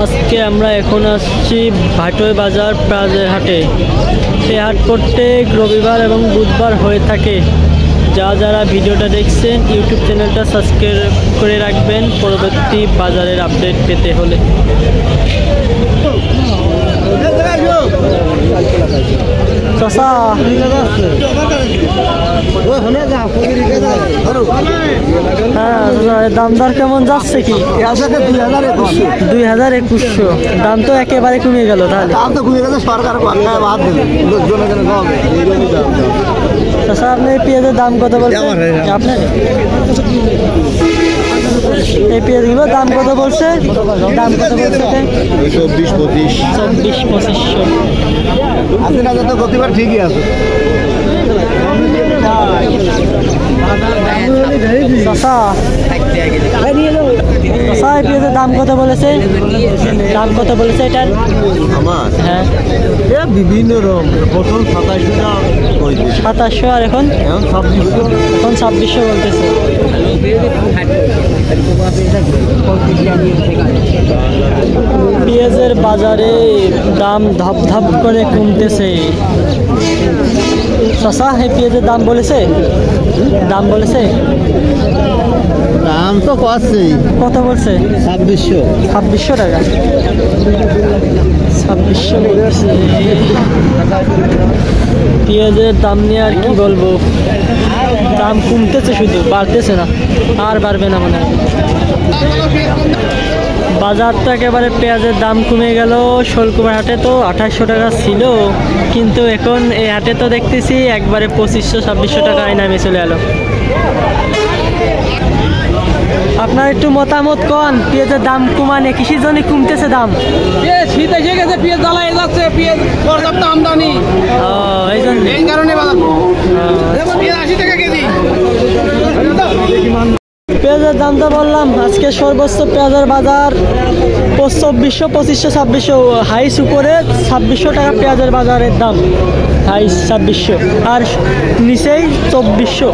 আজকে আমরা এখন আসছি ভাটোই বাজার পেঁয়াজের হাটে। এই হাট প্রত্যেক রবিবার এবং বুধবার হয়ে থাকে। যারা ভিডিওটা দেখছেন ইউটিউব চ্যানেলটা সাবস্ক্রাইব করে রাখবেন পরবর্তী বাজারের আপডেট পেতে হলে। দাম দর কেমন যাচ্ছে কি? 2200 দাম তো একেবারে কমে গেল। তাহলে দাম তো কমে গেছে, সরকার বাদ দেবে। আপনি পেঁয়াজের দাম কত বলছেন? আপনার এই পেঁয়াজগুলো দাম কত বলছে? দাম কত বলছে? 24-2500। আপনি না যত গতিবার ঠিকই আছে। পেঁয়াজের দাম কত বলেছে? দাম কত বলেছে এটার? হ্যাঁ, বিভিন্ন রকম। প্রথম 2700 আর এখন 2600 বলতেছে। পেঁয়াজের বাজারে দাম ধাপ ধাপ করে কমতেছে। চাচা, এই পেঁয়াজের দাম বলেছে? দাম বলেছে? দাম তো পাচ্ছি। কত বলছে? 2600 টাকা। 2600 বলছে। পেঁয়াজের দাম নিয়ে আর কি বলবো, দাম কমতেছে শুধু, বাড়তেছে না। আর বাড়বে না মনে হয়। বাজার তো একেবারে পেঁয়াজের দাম কমে গেল। শোলকুমার হাটে তো 2800 টাকা ছিল, কিন্তু এখন এই হাটে তো দেখতেছি একবারে 2500-2600 টাকায় নামে চলে এলো। আপনার একটু মতামত কোন, পেঁয়াজের দাম কমানে কিসের জন্য কমতেছে দাম? শীত এসে গেছে, পেঁয়াজ জ্বালা যাচ্ছে, পেঁয়াজ পর্যাপ্ত আমদানি, এই কারণে পেঁয়াজ 80 টাকা কেজি। পেঁয়াজের দাম তো বললাম, আজকে সর্বোচ্চ পেঁয়াজের বাজার 2400, 2500, 2600, হাইস উপরে 2600 টাকা পেঁয়াজের বাজারের দাম। হাইস 2600 আর নিচেই 2400।